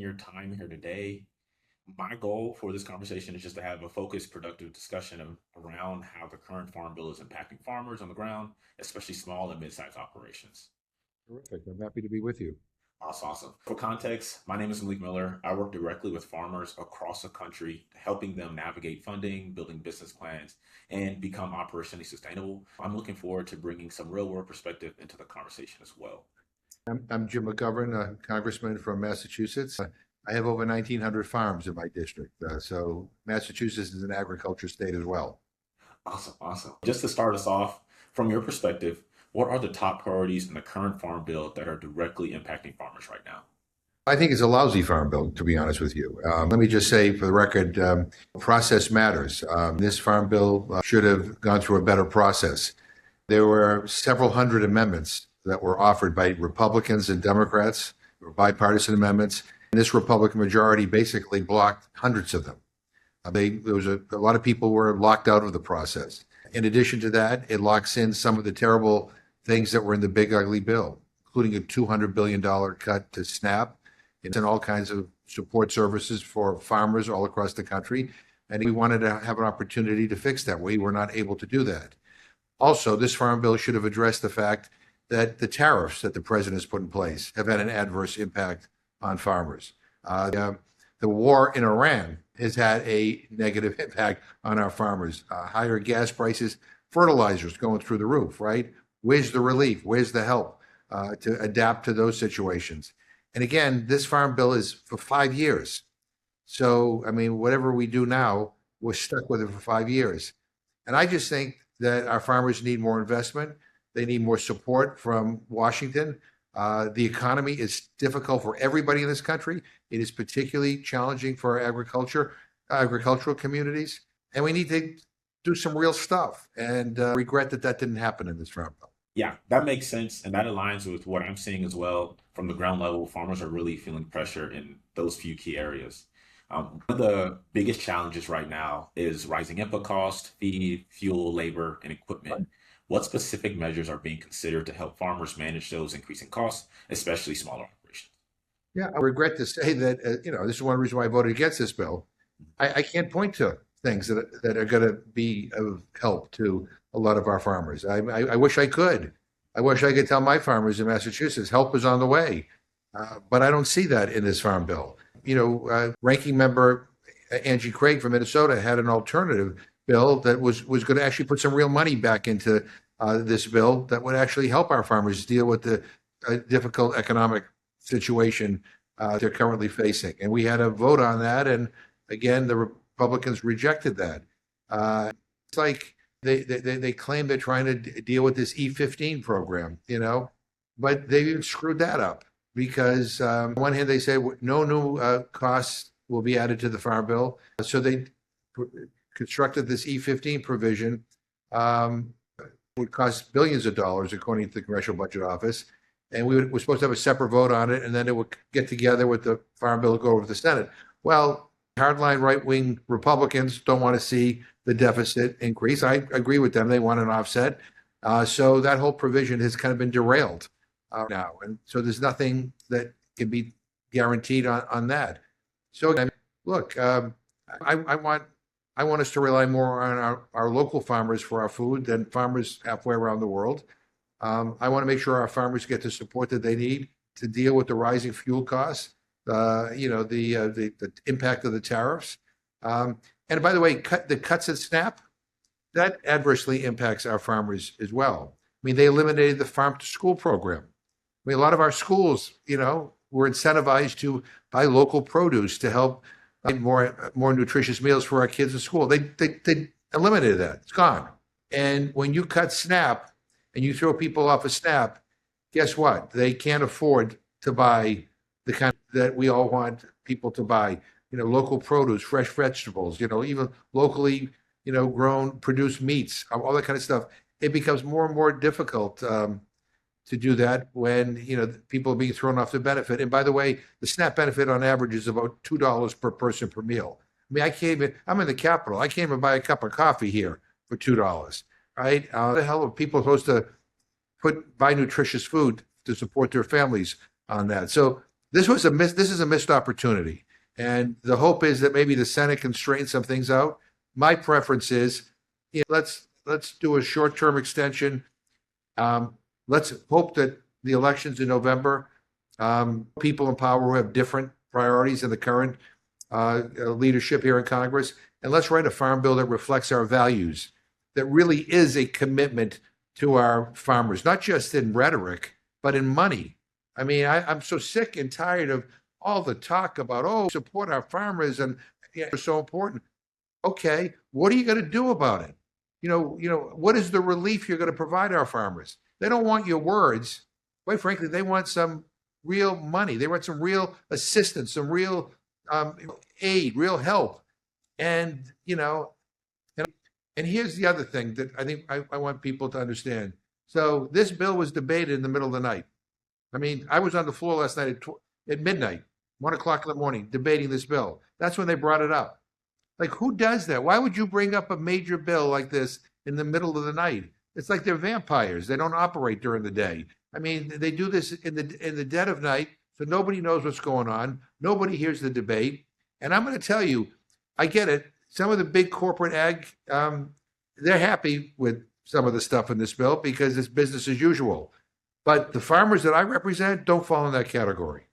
your time here today. My goal for this conversation is just to have a focused, productive discussion around how the current farm bill is impacting farmers on the ground, especially small and mid-sized operations. Terrific. I'm happy to be with you. Awesome. For context, my name is Malik Miller. I work directly with farmers across the country, helping them navigate funding, building business plans, and become operationally sustainable. I'm looking forward to bringing some real world perspective into the conversation as well. I'm Jim McGovern, a congressman from Massachusetts. I have over 1,900 farms in my district. So Massachusetts is an agriculture state as well. Awesome. Just to start us off, from your perspective, what are the top priorities in the current farm bill that are directly impacting farmers right now? I think it's a lousy farm bill, to be honest with you. Let me just say for the record, process matters. This farm bill should have gone through a better process. There were several hundred amendments that were offered by Republicans and Democrats, or bipartisan amendments. And this Republican majority basically blocked hundreds of them. There was a lot of people were locked out of the process. In addition to that, it locks in some of the terrible things that were in the big ugly bill, including a $200 billion cut to SNAP and all kinds of support services for farmers all across the country. And we wanted to have an opportunity to fix that. We were not able to do that. Also, this farm bill should have addressed the fact that the tariffs that the president has put in place have had an adverse impact on farmers. The war in Iran has had a negative impact on our farmers. Higher gas prices, fertilizers going through the roof, right? Where's the relief? Where's the help to adapt to those situations? And again, this farm bill is for 5 years. So, I mean, whatever we do now, we're stuck with it for 5 years. And I just think that our farmers need more investment. They need more support from Washington. The economy is difficult for everybody in this country. It is particularly challenging for our agricultural communities. And we need to do some real stuff, and regret that didn't happen in this farm bill. Yeah, that makes sense. And that aligns with what I'm seeing as well from the ground level. Farmers are really feeling pressure in those few key areas. One of the biggest challenges right now is rising input costs, feed, fuel, labor, and equipment. Right. What specific measures are being considered to help farmers manage those increasing costs, especially smaller operations? Yeah, I regret to say that, this is one reason why I voted against this bill. I can't point to things that are going to be of help to a lot of our farmers. I wish I could. I wish I could tell my farmers in Massachusetts help is on the way. But I don't see that in this farm bill. Ranking member Angie Craig from Minnesota had an alternative bill that was going to actually put some real money back into this bill that would actually help our farmers deal with the difficult economic situation they're currently facing. And we had a vote on that. And again, the Republicans rejected that. It's like they claim they're trying to deal with this E15 program, but they even screwed that up because on one hand, they say no new costs will be added to the farm bill. So they constructed this E15 provision, would cost billions of dollars, according to the Congressional Budget Office. And we're supposed to have a separate vote on it, and then it would get together with the farm bill to go over to the Senate. Well, hardline right-wing Republicans don't want to see the deficit increase. I agree with them. They want an offset. So that whole provision has kind of been derailed now. And so there's nothing that can be guaranteed on that. So look, I want us to rely more on our local farmers for our food than farmers halfway around the world. I want to make sure our farmers get the support that they need to deal with the rising fuel costs, the impact of the tariffs. And by the way, the cuts at SNAP, that adversely impacts our farmers as well. I mean, they eliminated the farm to school program. I mean, a lot of our schools, were incentivized to buy local produce to help more nutritious meals for our kids in school. They eliminated that. It's gone. And when you cut SNAP and you throw people off of SNAP, guess what? They can't afford to buy the kind that we all want people to buy. Local produce, fresh vegetables, even locally, grown, produced meats, all that kind of stuff. It becomes more and more difficult to do that when, people are being thrown off the benefit. And by the way, the SNAP benefit on average is about $2 per person per meal. I mean, I'm in the Capitol. I can't even buy a cup of coffee here for $2, right? How the hell are people supposed to buy nutritious food to support their families on that? So This is a missed opportunity. And the hope is that maybe the Senate can straighten some things out. My preference is, let's do a short-term extension. Let's hope that the elections in November, people in power who have different priorities than the current leadership here in Congress, and let's write a farm bill that reflects our values, that really is a commitment to our farmers, not just in rhetoric, but in money. I mean, I'm so sick and tired of all the talk about, oh, support our farmers and they're so important. Okay, what are you going to do about it? What is the relief you're going to provide our farmers? They don't want your words. Quite frankly, they want some real money. They want some real assistance, some real aid, real help. And, and here's the other thing that I think I want people to understand. So this bill was debated in the middle of the night. I mean, I was on the floor last night at midnight, 1 o'clock in the morning, debating this bill. That's when they brought it up. Like, who does that? Why would you bring up a major bill like this in the middle of the night? It's like they're vampires. They don't operate during the day. I mean, they do this in the dead of night, so nobody knows what's going on. Nobody hears the debate. And I'm going to tell you, I get it. Some of the big corporate ag, they're happy with some of the stuff in this bill because it's business as usual. But the farmers that I represent don't fall in that category.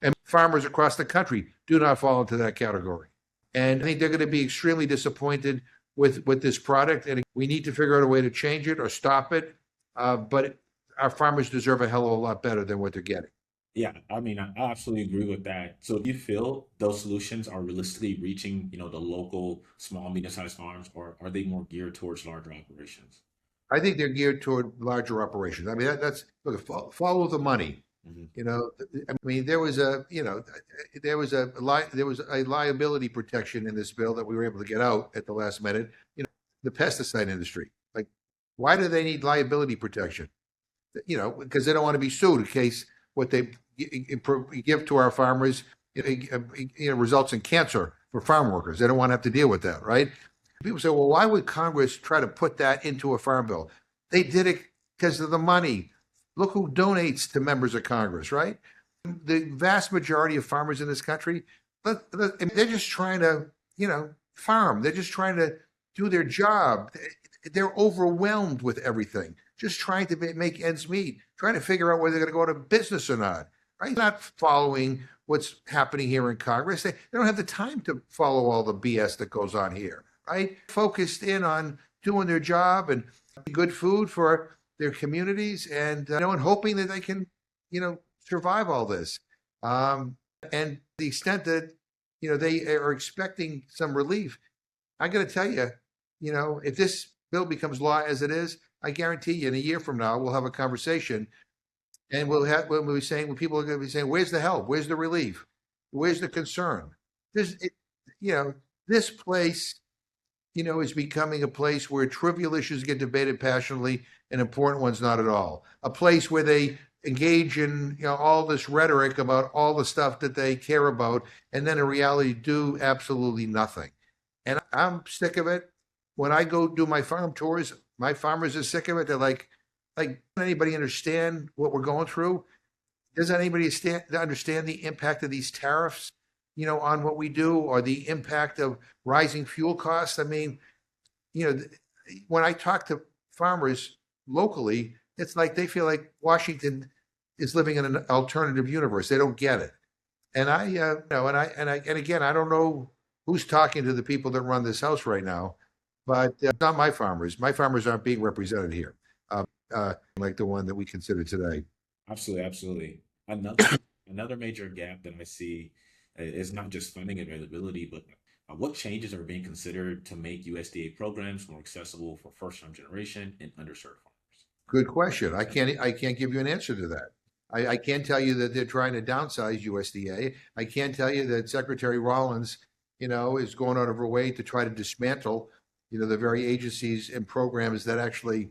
And farmers across the country do not fall into that category. And I think they're going to be extremely disappointed with this product. And we need to figure out a way to change it or stop it. But our farmers deserve a hell of a lot better than what they're getting. Yeah, I mean, I absolutely agree with that. So do you feel those solutions are realistically reaching, the local small, medium-sized farms, or are they more geared towards larger operations? I think they're geared toward larger operations. I mean, that's look, follow the money. Hmm. I mean, there was a liability protection in this bill that we were able to get out at the last minute. The pesticide industry, like, why do they need liability protection? Because they don't want to be sued in case what they give to our farmers, results in cancer for farm workers. They don't want to have to deal with that, right? People say, well, why would Congress try to put that into a farm bill? They did it because of the money. Look who donates to members of Congress, right? The vast majority of farmers in this country, they're just trying to, farm. They're just trying to do their job. They're overwhelmed with everything, just trying to make ends meet, trying to figure out whether they're going to go out of business or not, right? Not following what's happening here in Congress. They don't have the time to follow all the BS that goes on here, right? Focused in on doing their job and good food for their communities, and and hoping that they can, survive all this. And the extent that they are expecting some relief, I got to tell you, if this bill becomes law as it is, I guarantee you, in a year from now, we'll have a conversation, and when people are going to be saying, "Where's the help? Where's the relief? Where's the concern?" This place, is becoming a place where trivial issues get debated passionately and important ones not at all. A place where they engage in all this rhetoric about all the stuff that they care about, and then in reality do absolutely nothing. And I'm sick of it. When I go do my farm tours, my farmers are sick of it. They're like, does anybody understand what we're going through? Does anybody understand the impact of these tariffs, on what we do, or the impact of rising fuel costs? I mean, when I talk to farmers locally, it's like they feel like Washington is living in an alternative universe. They don't get it. And again, I don't know who's talking to the people that run this house right now, but not my farmers. My farmers aren't being represented here, like the one that we consider today. Absolutely, absolutely. Another major gap that I see is not just funding availability, but what changes are being considered to make USDA programs more accessible for first-time generation and underserved farmers? Good question. I can't give you an answer to that. I can't tell you that they're trying to downsize USDA. I can't tell you that Secretary Rollins, is going out of her way to try to dismantle, the very agencies and programs that actually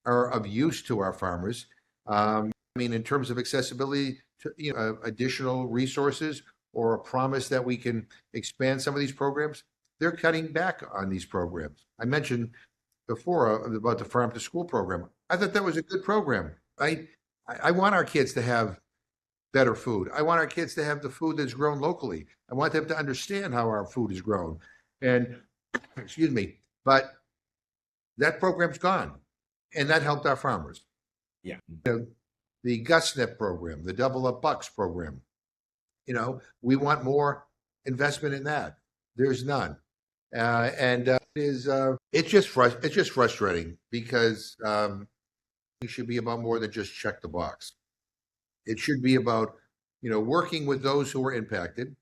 are of use to our farmers. I mean, in terms of accessibility to additional resources or a promise that we can expand some of these programs, they're cutting back on these programs. I mentioned before about the Farm to School program. I thought that was a good program, right? I want our kids to have better food. I want our kids to have the food that's grown locally. I want them to understand how our food is grown. And excuse me, but that program's gone, and that helped our farmers. Yeah. The GusNet program, the Double Up Bucks program, we want more investment in that. There's none. It's just frustrating because it should be about more than just check the box. It should be about, working with those who are impacted.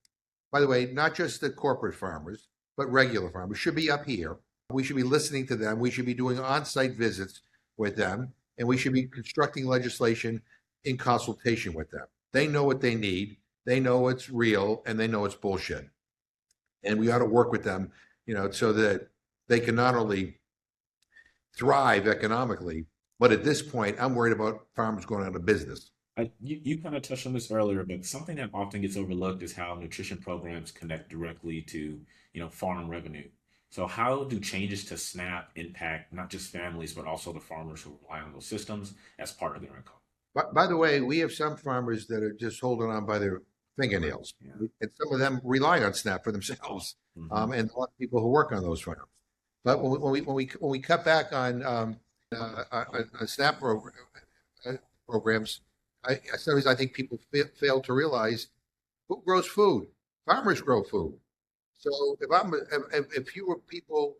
By the way, not just the corporate farmers, but regular farmers should be up here. We should be listening to them. We should be doing on-site visits with them, and we should be constructing legislation in consultation with them. They know what they need. They know it's real, and they know it's bullshit. And we ought to work with them, so that they can not only thrive economically, but at this point, I'm worried about farmers going out of business. You kind of touched on this earlier, but something that often gets overlooked is how nutrition programs connect directly to, farm revenue. So how do changes to SNAP impact not just families, but also the farmers who rely on those systems as part of their income? By the way, we have some farmers that are just holding on by their fingernails, Yeah. and some of them rely on SNAP for themselves, Hmm. and a lot of people who work on those farms. But when we cut back on SNAP programs, sometimes I think people fail to realize who grows food. Farmers grow food. So if fewer people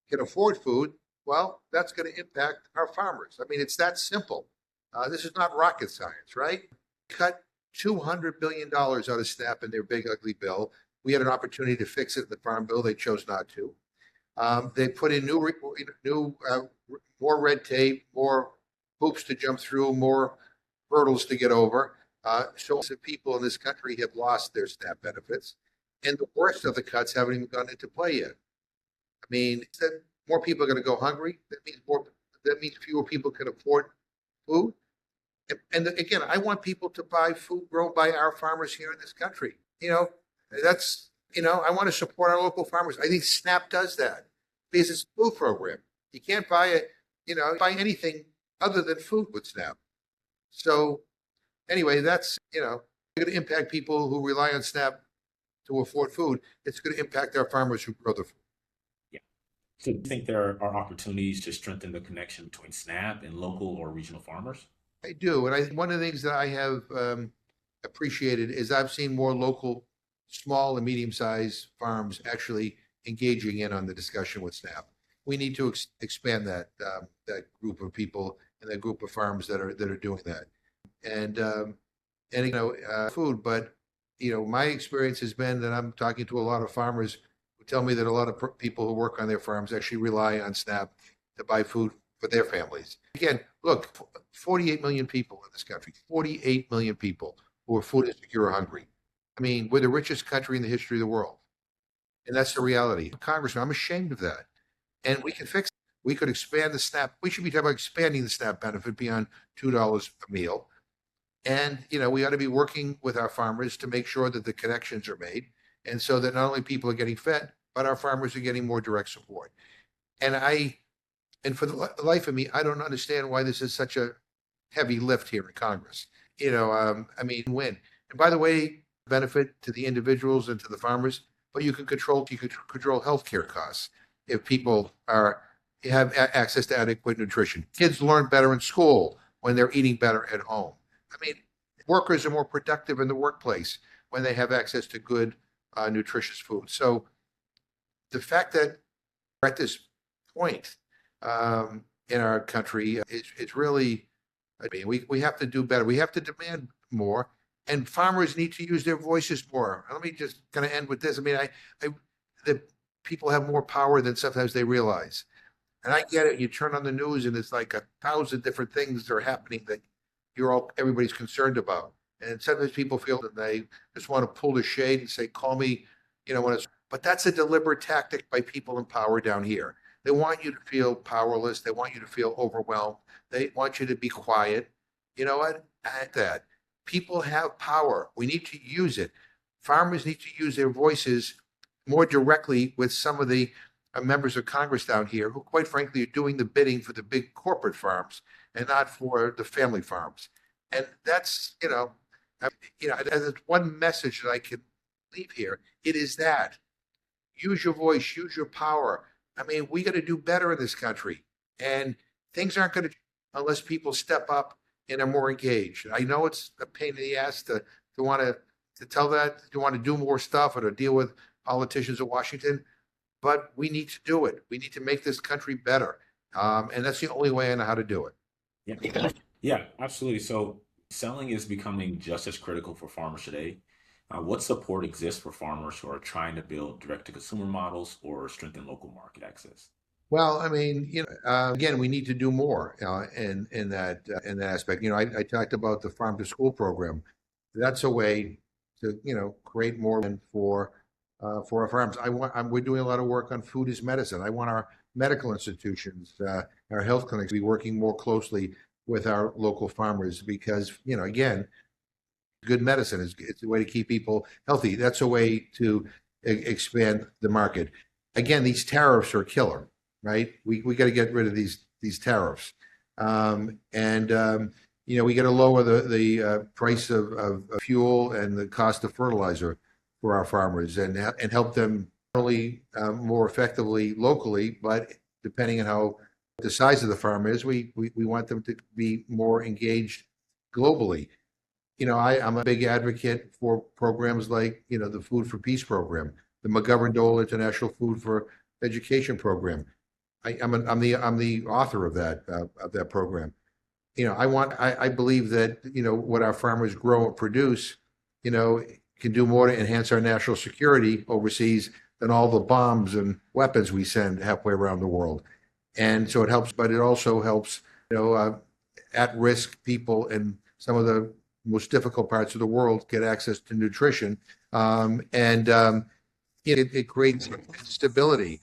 can afford food, well, that's going to impact our farmers. I mean, it's that simple. This is not rocket science, right? Cut $200 billion out of SNAP in their big ugly bill. We had an opportunity to fix it in the farm bill. They chose not to. They put in more red tape, more hoops to jump through, more hurdles to get over. So people in this country have lost their SNAP benefits, and the worst of the cuts haven't even gone into play yet. I mean, more people are going to go hungry. That means fewer people can afford food. And again, I want people to buy food grown by our farmers here in this country. I want to support our local farmers. I think SNAP does that because it's a food program. You can't buy anything other than food with SNAP. So anyway, that's, going to impact people who rely on SNAP to afford food. It's going to impact our farmers who grow the food. Yeah. So do you think there are opportunities to strengthen the connection between SNAP and local or regional farmers? I do. And one of the things that I have appreciated is I've seen more local, small and medium-sized farms actually engaging in on the discussion with SNAP. We need to expand that group of people and that group of farms that are doing that. And food, but my experience has been that I'm talking to a lot of farmers who tell me that a lot of people who work on their farms actually rely on SNAP to buy food for their families. Again, look, 48 million people in this country, 48 million people who are food insecure or hungry. I mean, we're the richest country in the history of the world. And that's the reality. Congressman, I'm ashamed of that. And we can fix it. We could expand the SNAP. We should be talking about expanding the SNAP benefit beyond $2 a meal. And, we ought to be working with our farmers to make sure that the connections are made. And so that not only people are getting fed, but our farmers are getting more direct support. And for the life of me, I don't understand why this is such a heavy lift here in Congress. Win. And by the way, benefit to the individuals and to the farmers, but you could control healthcare costs if people have access to adequate nutrition. Kids learn better in school when they're eating better at home. I mean, workers are more productive in the workplace when they have access to good, nutritious food. So the fact that we're at this point in our country is really, we have to do better. We have to demand more, and farmers need to use their voices more. Let me just kind of end with this. The people have more power than sometimes they realize. And I get it. You turn on the news and it's like 1,000 different things that are happening that everybody's concerned about. And sometimes people feel that they just want to pull the shade and say, call me, but that's a deliberate tactic by people in power down here. They want you to feel powerless. They want you to feel overwhelmed. They want you to be quiet. You know what? At that, people have power. We need to use it. Farmers need to use their voices more directly with some of the members of Congress down here who, quite frankly, are doing the bidding for the big corporate farms and not for the family farms. And that's, There's one message that I can leave here. It is that use your voice, use your power. I mean, we got to do better in this country, and things aren't going to unless people step up and are more engaged. I know it's a pain in the ass to want to tell that to want to do more stuff or to deal with politicians in Washington, but we need to do it. We need to make this country better, and that's the only way I know how to do it. Yeah. Yeah, absolutely. So selling is becoming just as critical for farmers today. What support exists for farmers who are trying to build direct-to-consumer models or strengthen local market access? Well, I mean, again, we need to do more in that aspect. I talked about the farm to school program. That's a way to create more for our farms. We're doing a lot of work on food as medicine. I want our medical institutions, our health clinics, to be working more closely with our local farmers because again, good medicine is it's a way to keep people healthy. That's a way to expand the market. Again, these tariffs are a killer, right? We got to get rid of these tariffs, and we got to lower the price of fuel and the cost of fertilizer for our farmers, and help them not only more effectively locally, but depending on how the size of the farm is, we want them to be more engaged globally. I'm a big advocate for programs like, the Food for Peace program, the McGovern Dole International Food for Education program. I'm the author of that program. I believe that, what our farmers grow and produce, can do more to enhance our national security overseas than all the bombs and weapons we send halfway around the world. And so it helps, but it also helps, at-risk people in some of the most difficult parts of the world get access to nutrition, and it creates stability.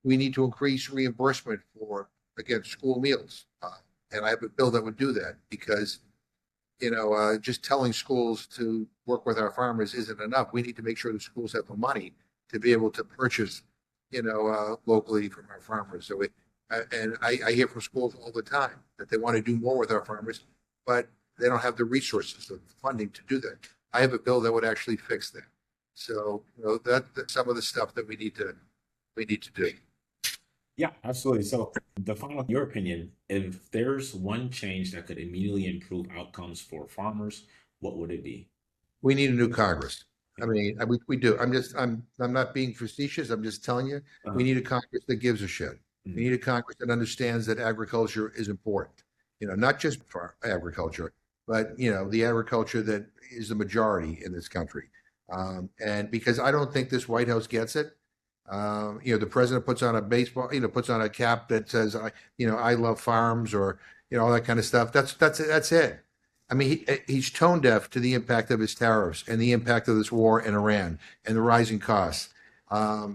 We need to increase reimbursement for, again, school meals, and I have a bill that would do that because just telling schools to work with our farmers isn't enough. We need to make sure the schools have the money to be able to purchase, locally from our farmers. So I hear from schools all the time that they want to do more with our farmers, but they don't have the resources or funding to do that. I have a bill that would actually fix that. So that's some of the stuff that we need to do. Yeah, absolutely. So, the final, your opinion, if there's one change that could immediately improve outcomes for farmers, what would it be? We need a new Congress. I mean, we do. I'm not being facetious. I'm just telling you, we Uh, need a Congress that gives a shit. We mm, need a Congress that understands that agriculture is important. Not just for agriculture, but the agriculture that is the majority in this country. And because I don't think this White House gets it. The president puts on a baseball, puts on a cap that says, I love farms, or all that kind of stuff. That's it. I mean, he's tone deaf to the impact of his tariffs and the impact of this war in Iran and the rising costs. And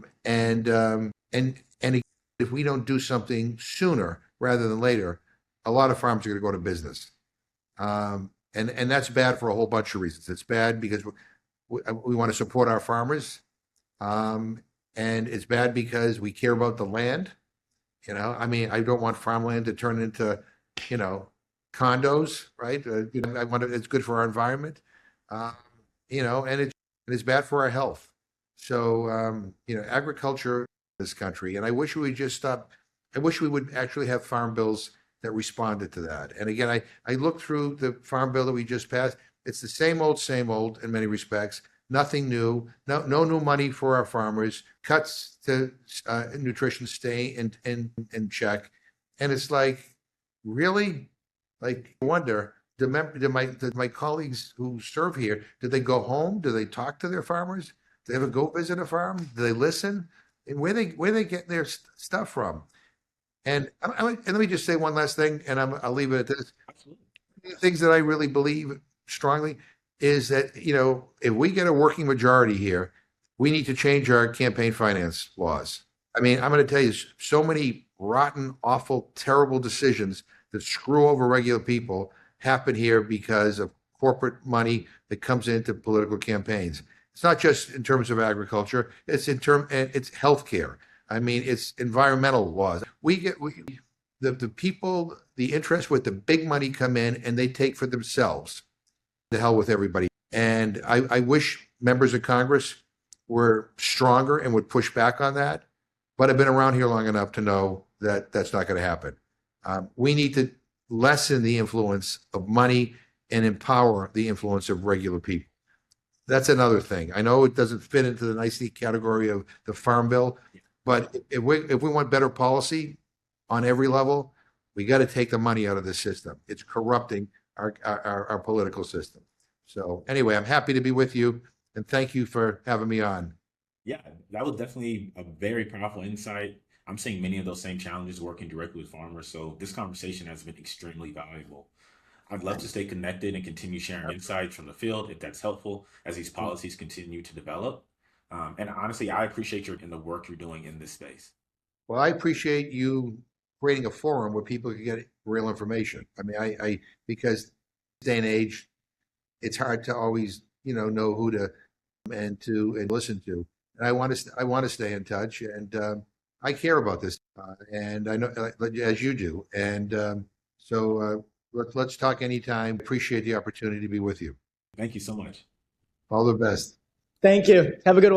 if we don't do something sooner rather than later, a lot of farms are going to go to business. And that's bad for a whole bunch of reasons. It's bad because we want to support our farmers. And it's bad because we care about the land. I mean, I don't want farmland to turn into, condos, right? I want it's good for our environment, uh, and it's bad for our health. So, agriculture in this country, and I wish we would just stop. I wish we would actually have farm bills that responded to that. And again, I looked through the farm bill that we just passed. It's the same old in many respects. Nothing new, no new money for our farmers, cuts to nutrition stay in check. And it's like, really? Like, I wonder, did my colleagues who serve here, did they go home? Do they talk to their farmers? Do they ever go visit a farm? Do they listen? And where they get their stuff from? And let me just say one last thing, and I'll leave it at this. absolutely. The things that I really believe strongly is that, if we get a working majority here, we need to change our campaign finance laws. I mean, I'm going to tell you, so many rotten, awful, terrible decisions that screw over regular people happen here because of corporate money that comes into political campaigns. It's not just in terms of agriculture; it's it's healthcare. I mean, it's environmental laws. the people, the interests with the big money come in and they take for themselves. The hell with everybody. And I wish members of Congress were stronger and would push back on that. But I've been around here long enough to know that that's not going to happen. We need to lessen the influence of money and empower the influence of regular people. That's another thing. I know it doesn't fit into the nice neat category of the Farm Bill, but if we want better policy on every level, we got to take the money out of the system. It's corrupting our political system. So anyway, I'm happy to be with you, and thank you for having me on. Yeah, that was definitely a very powerful insight. I'm seeing many of those same challenges working directly with farmers. So this conversation has been extremely valuable. I'd love to stay connected and continue sharing insights from the field if that's helpful as these policies continue to develop. And honestly, I appreciate your in the work you're doing in this space. Well, I appreciate you creating a forum where people can get real information. I mean, I because this day and age, it's hard to always, know who to and listen to. And I want to stay in touch, and I care about this, and I know as you do. And so let's talk anytime. Appreciate the opportunity to be with you. Thank you so much. All the best. Thank you. Have a good one.